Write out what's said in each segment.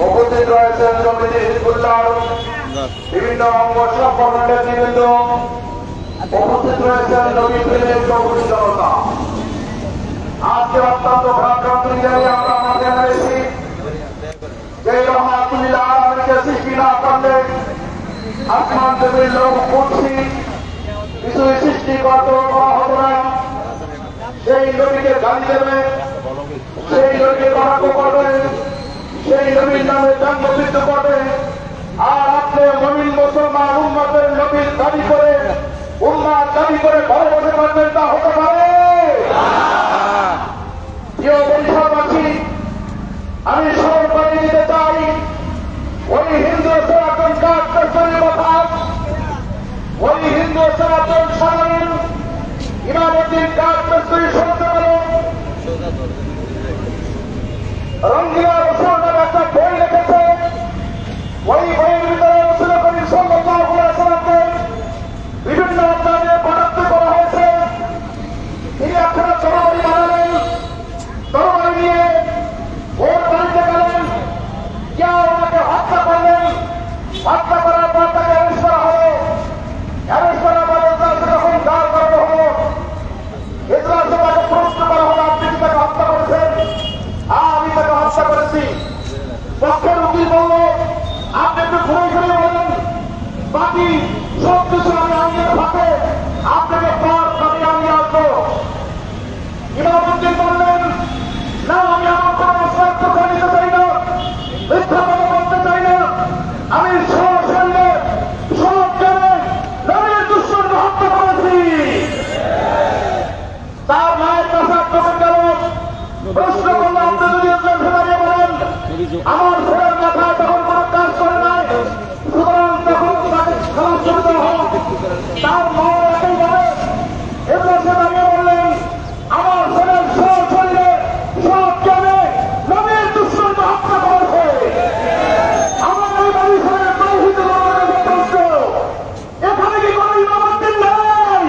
উপস্থিত রয়েছেন জমিটি হিজবুল্লাহর বিভিন্ন অঙ্গ সংগঠনের নেতৃবৃন্দ, উপস্থিত রয়েছেন নবী প্রেমের চৌধুরী জনতা। আজকে অত্যন্ত ভারাক্রান্ত জানিয়ে আমরা মাঠে রয়েছি। যে রহমাতুল্লিল আলামিনকে সৃষ্টি না করলে আসমান জমির লোক কুরসি কিছু সৃষ্টি করতে করা হতো না। সেই নবীকে গালি দেবে, সেই নবীকে কটাক্ষ করবে, সেই নবীর নামে জন্মবৃদ্ধ করবে। আর আপনি নবীন মুসলমান উম্মতের নবীর দাবি করে উম্মার দাবি করে ঘরে বসে থাকবেন, তা হতে পারে? প্রিয় বরিশালবাসী, আমি স্মরণ করে দিতে চাই ওই হিন্দু সনাতন কাঠের কথা, ওই হিন্দু সনাতন সাধারণ ইমামুদ্দিন কাঠের শুনতে পারেন। রঙ্গিলা রসুল নামে একটা বই লিখেছে। ওই বইয়ের ভিতরে রসুল করিম সাল্লাল্লাহু আলাইহি ওয়াসাল্লামকে বিভিন্ন অধ্যায়ে কটাক্ষ করা হয়েছে। তিনি একখানা তরবারি বানালেন, তরবারি নিয়ে ওর বাড়িতে গেলেন, যা ওনাকে হত্যা করলেন। হত্যা করার পর তাকে অ্যারেস্ট করা হলো। অ্যারেস্ট করার পর তাকে যখন দাঁড় করানো হলো, এজলাসে তাকে প্রশ্ন করা হলো, আপনি কি তাকে হত্যা করেছেন? আমি তাকে হত্যা করেছি। পক্ষের উকিল বলল, আপনি একটু ঘুরে ঘুরে বলেন, বাকি সব কিছু আমি আইনের ফাঁকে আপনাকে পার কাটিয়ে আমি আসবো। ইমামুদ্দিন বললেন, না, আমি আমার কোনো মশলার চোখে নিতে চাই না, মিথ্যা কথা বলতে চাই না। আমি সশরীরে সব জেনে নবীর দুশমনকে হত্যা করেছি। তার মায়ের কাছে আক্রমণ গেল, প্রশ্ন করলো, আপনি যদি এজলাসে দাঁড়িয়ে বলেন আমার ছেলের মাথায় তখন কোনো কাজ করে নাই, সুতরাং তখন তাকে খালাস করে দেওয়া হোক। তার মায়ের একই বলে এজলাসে দাঁড়িয়ে বললেন, আমার ছেলের সব শরীরে সব জেনে নবীর দুশমনকে হত্যা করেছে। আমার এই বাড়ি ছেলের তৌহিদ প্রশ্ন, এখানে কি কোনো ইমামুদ্দিন নেই?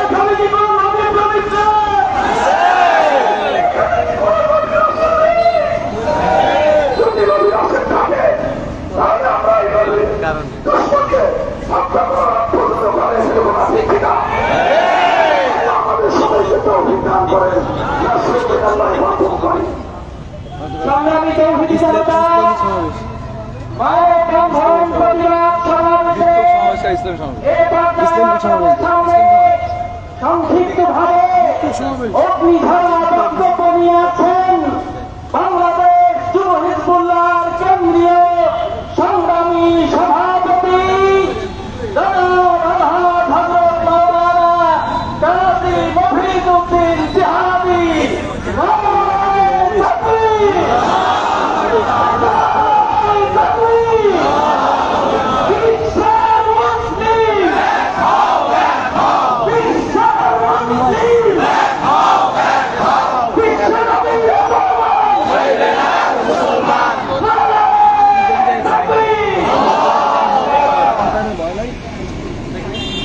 এখানে কি কোনো নবী প্রেমিক নেই? যদি নবীর আসেন থাকে, তাহলে আমরা এইভাবে দুশমনকে হত্যা করার পর্যন্ত ঘরে ছিল না, ঠিক কিনা? আমাদের সবাইকে তৌফিক দান করেন। আল্লাহ মাহফুজ করেন। সংগ্রামী তৌহিদি জনতা, মায়ের প্রাণ ধারণ প্রতিবাদ সমাবেশে সংক্ষিপ্তভাবে অগ্নিধারা বক্তব্য নিয়ে আছেন বাংলাদেশ যুব হিজবুল্লাহর কেন্দ্রীয় সংগ্রামী সভাপতি জনাব আলহাজ হযরত মাওলানা কাজী মফিজউদ্দিন জিহাদি।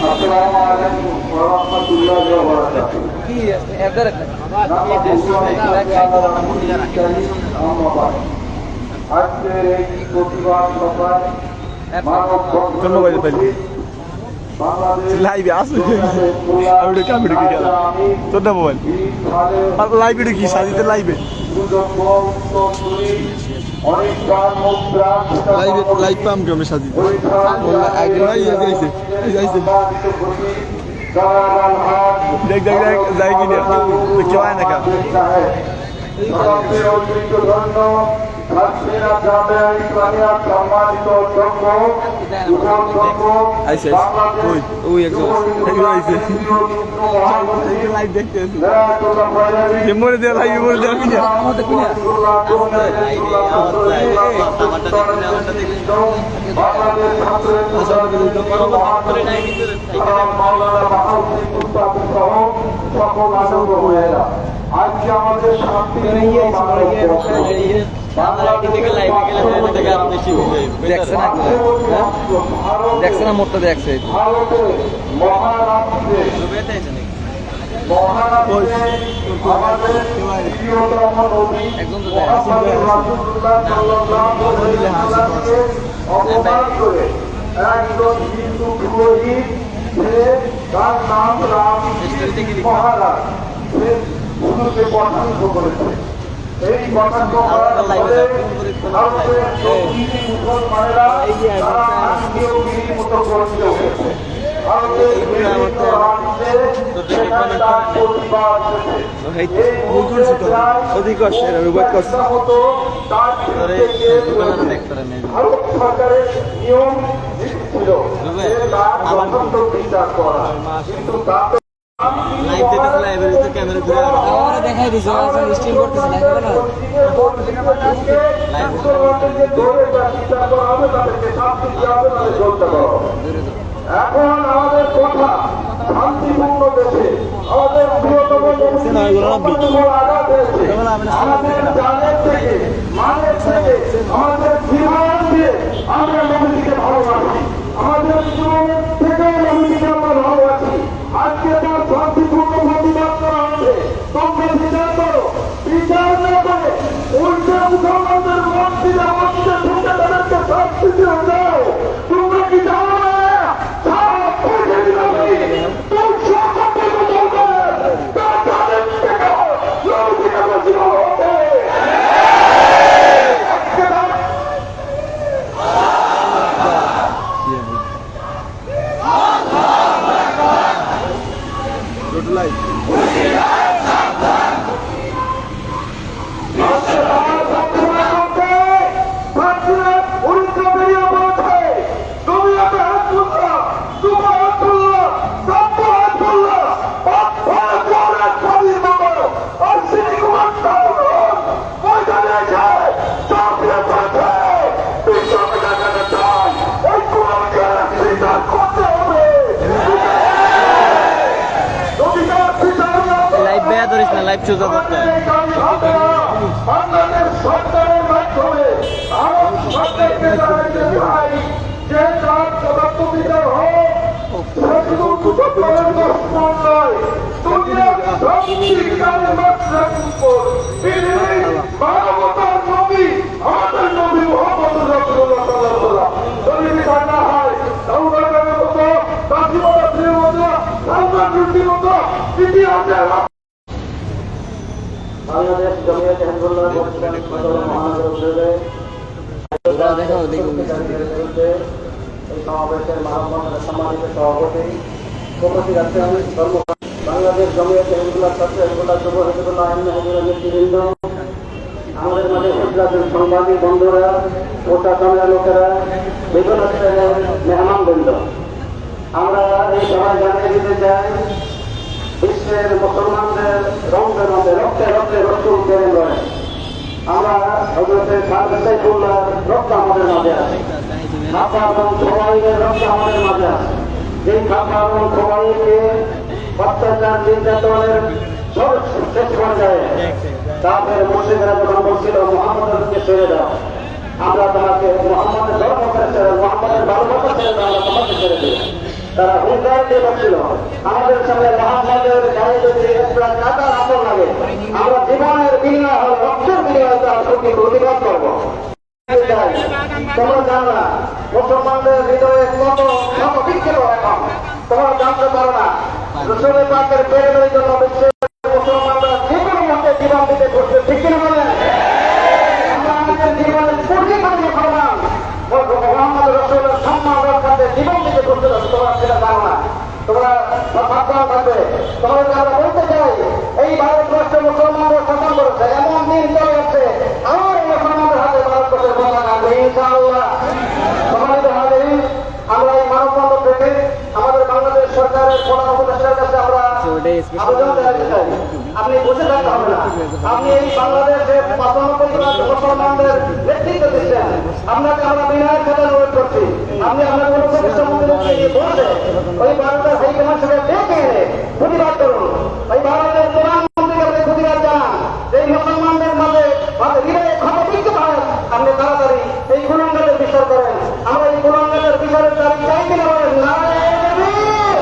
আসসালামু আলাইকুম ওয়া রাহমাতুল্লাহি ওয়া বারাকাতুহু। আজকের এই প্রতিবাদ সভায় লাইভে আসলে আমি কামিডি কি গেল তোর না মোবাইল লাইভে কি সাজিতে লাইভে লাইভ পাম কেমন সাজিতে দেখ দেখ দেখ যাই কিনা কেউ আয় না মরে দেওয়া লাইভ মরে দেওয়া কিনা আজকে আমাদের শান্তি দেখছে না মোটটা দেখছে ভারতের মহারাষ্ট্রে মহানবীকে আমাদের প্রিয়তম নবী মুহাম্মদ রাসূলুল্লাহ সাল্লাল্লাহু আলাইহি ওয়াসাল্লামকে অপমান করে একজন হিন্দু পুরোহিত, সে তার নাম রাম মহারাজ, সে হিন্দুকে কটাক্ষ করেছে। এই কটাক্ষ করার ফলে ভারতের প্রতিটি মুসলমানেরা তারা আত্মীয়গিরির মতো গড়ে উঠেছে। ভারতের বিভিন্ন রাজ্যে সেখানে তার প্রতিবাদ হয়েছে। এই মুহূর্তে প্রায় মতো তার বিরুদ্ধে ভারত সরকারের নিয়ম ছিল যে তার যথার্থ বিচার করা, কিন্তু তাতে দেখাই দিছে স্ট্রিম করতেছে এখন আমাদের কথা শান্তিপূর্ণ দেশে আমাদের প্রিয়তম আঘাত হয়েছে। আমাদের জানের থেকে মানের থেকে আমাদের জীবন দিয়ে আমরা নবীকে ভালোবাসি, আমাদের জীবন থেকে নবীকে আমরা ভালোবাসি। আজকে তার শান্তিপূর্ণ প্রতিবাদ করা হয়েছে, তোমরা বিচার করো। বিচার না করে উল্টে মুসলমানদের মসজিদে আমাদের ঢুকে তাদেরকে শাস্তি দিয়ে দাও। তোমরা কি জানো না লাইভ চুজা করতে বাংলাদেশ সরকারের মাধ্যমে ভারত সরকারকে জানাইতে চাই যে তার যথার্থ বিচার হোক। শুধু মুসলমানের দুশ্মন নয়, দুনিয়ার সত্যিকারের মাশরাকুল পৃথিবীর মানবতার নবী আমাদের নবী মুহাম্মদ রাসূলুল্লাহ সাল্লাল্লাহু আলাইহি ওয়াসাল্লাম যদি বিচার না হয়, সাউদাগরের মতো, কাশিমাদের মতো, সালমান রুশদির মতো ইতিহাসে বাংলাদেশ জমিয়ত হিজবুল্লাহ মহানগর উদ্যোগে এই সমাবেশের মানববন্ধনের সম্মানিত সভাপতি উপস্থিত আছেন বাংলাদেশ জমিয়ত হিজবুল্লাহ ছাত্র হিজবুল্লাহ যুব হিজবুল্লাহ আইন হিজবুল্লাহ নেতৃবৃন্দ, আমাদের মাঝে উপস্থিত সাংবাদিক বন্ধুরা, প্রশাসনের লোকেরা, বিভিন্ন শ্রেণীর মেহমানবৃন্দ, আমরা এই সভায় জানিয়ে দিতে চাই বিশ্বের মুসলমানদের রঙের মধ্যে রক্তে রক্তে রসুল কেড়ে রয়ে আমরা হযরতে সাইফুল্লাহ রক্ত আমাদের মাঝে আছে, খাপা এবং খোবাইবের রক্ত আমাদের মাঝে আছে। যেই খাপা এবং খোবাইবকে অত্যাচার নির্যাতনের শেষ পর্যায়ে তাদের মুর্শিদেরা যখন বলছিল মুহাম্মদকে ছেড়ে দাও, আমরা তোমাকে মুহাম্মদের ধর্ম করে ছেড়ে, মুহাম্মদের ভালোবাসা ছেড়ে দাও, আমরা তোমাকে ছেড়ে দিই। তারা হুঙ্কার দিয়ে বলছিল আমাদের সঙ্গে মুহাম্মদের গায়ে যদি একটা কাটা আতর লাগে, আমরা জীবনের বিনিময় হল রক্তের বিনিময়ে তার প্রতি প্রতিবাদ করবো। তোমরা জানো না মুসলমানদের হৃদয়ে কত কত বিক্ষেপ এখন, তোমরা জানতে পারো না রাসূল পাকের প্রেমের জন্য বিশ্বের মুসলমানরা যে কোনো মতে জীবন দিতে করছে, ঠিক কিনা বলেন? আমরা আমাদের জীবনের প্রতি মুসলমান মুহাম্মদ রাসূলের সম্মান রক্ষাতে জীবন দিতে করতে যাচ্ছে, তোমরা সেটা জানো না। তোমরা সাবধান থাকবে। তোমাদেরকে আমরা বলতে চাই এই ভারতবর্ষে মুসলমানরা শাসন করেছে, এমন দিন চলে যাচ্ছে আমার মুসলমানদের হাতে ভারতবর্ষের ক্ষমতা থাকবে ইনশাআল্লাহ। সম্মানিত হাজিরিন, আমরা এই মানববন্ধন থেকে আমাদের বাংলাদেশ সরকারের প্রধান উপদেষ্টার কাছে আমরা আবেদন জানাতে চাই, আপনি বসে থাকতে হবে না, আপনি এই বাংলাদেশের 95% মুসলমানদের নেতৃত্ব দিচ্ছেন, আপনাকে আমরা বিনয়ের সাথে অনুরোধ করছি, আপনি আপনার কোন প্রতিষ্ঠা মন্ত্রীকে নিয়ে বসে ওই ভারতের হাইকমান্ড সাথে ডেকে এনে প্রতিবাদ করুন। ওই ভারতের প্রধানমন্ত্রীকে আপনি প্রতিবাদ জানান, এই মুসলমানদের মাঝে হৃদয়ে ক্ষত বিক্ষেপ হয়, আপনি তাড়াতাড়ি এই গুণাঙ্গের বিচার করেন। আমরা এই গুণাঙ্গের বিচারের দাবি চাই কিনা বলেন? নারায়ে তাকবীর,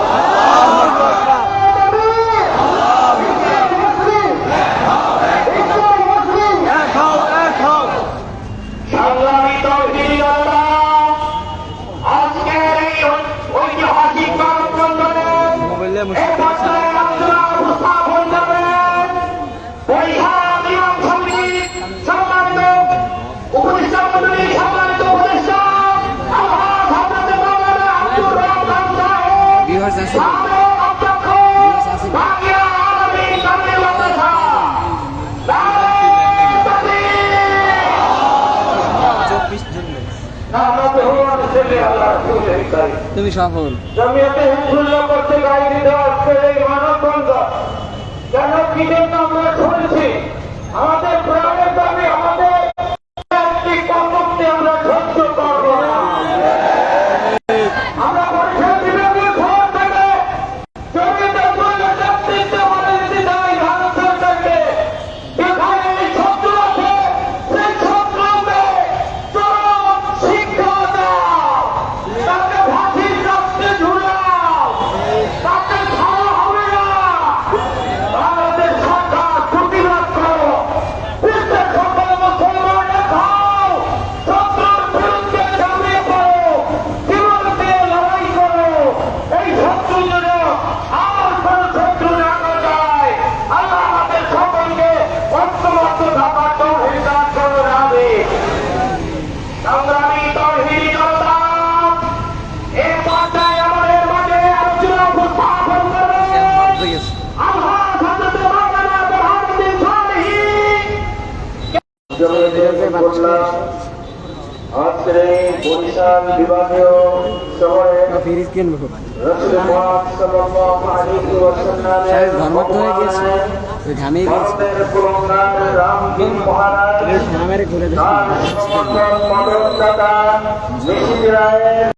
নারায়ে তাকবীর। তারিখ তুমি সফল। জমিয়তে হিজবুল্লাহ কর্তৃক আয়োজিত আজকের এই মানববন্ধন কেন কি জন্য আমরা শুনছি? আমাদের প্রাণের দাবি, আমাদের একটি কর্মকে আমরা সহ্য করব না। আমরা পরিষদ বিভাগীয় শহর থেকে জমিয়তে হিজবুল্লাহ নেতৃত্বে বলে দিতে চাই ভারত সরকারকে, যেখানে এই শত্রু আছে সেই শত্রুকে চরম শিক্ষা দাও, তাকে ফাঁসির কাস্তে ঝুলাও, তাকে ছাড়া হবে না। ভারতের সরকার প্রতিবাদ করো, বিশ্বের সকল মুসলমান খাও, শত্রুর বিরুদ্ধে ঝাঁপিয়ে পড়ো, জীবন দিয়ে লড়াই করো। এই শত্রু যেন আর কোন শত্রু না যায়। আল্লাহ আমাদের সকলকে ঐক্যবদ্ধ থাকার তৌফিক দান করুন। আমিন। সংগ্রামী তৌহিদি জনতা, এই পর্যায়ে আমাদের মাঝে আলোচনা উপস্থাপন করবেন আলহাজ হযরত মাওলানা বুরহানুদ্দিন সালেহী। আজকের এই বরিশাল বিভাগীয় শহরে ফিরিজ কিনবো রাসূল পাক সাল্লাল্লাহু আলাইহি ওয়াসাল্লামের ধর্মত্ব হয়ে গেছে, ঘামিয়ে গেছে। ভারতের কুলঙ্গার রামদীন মহারাজ ঘামের ঘুরে তার সমর্থন মদতদাতা মিশির রায়ের